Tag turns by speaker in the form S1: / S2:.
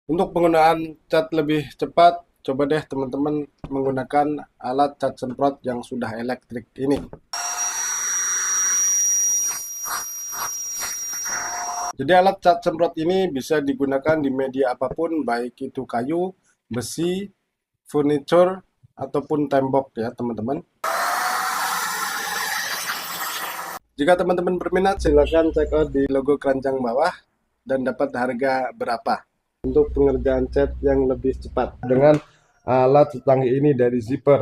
S1: Untuk penggunaan cat lebih cepat, coba deh teman-teman menggunakan alat cat semprot yang sudah elektrik ini. Jadi alat cat semprot ini bisa digunakan di media apapun, baik itu kayu, besi, furniture, ataupun tembok ya teman-teman. Jika teman-teman berminat, silakan check out di logo keranjang bawah dan dapat harga berapa untuk pengerjaan cat yang lebih cepat dengan alat secanggih ini dari Zipper.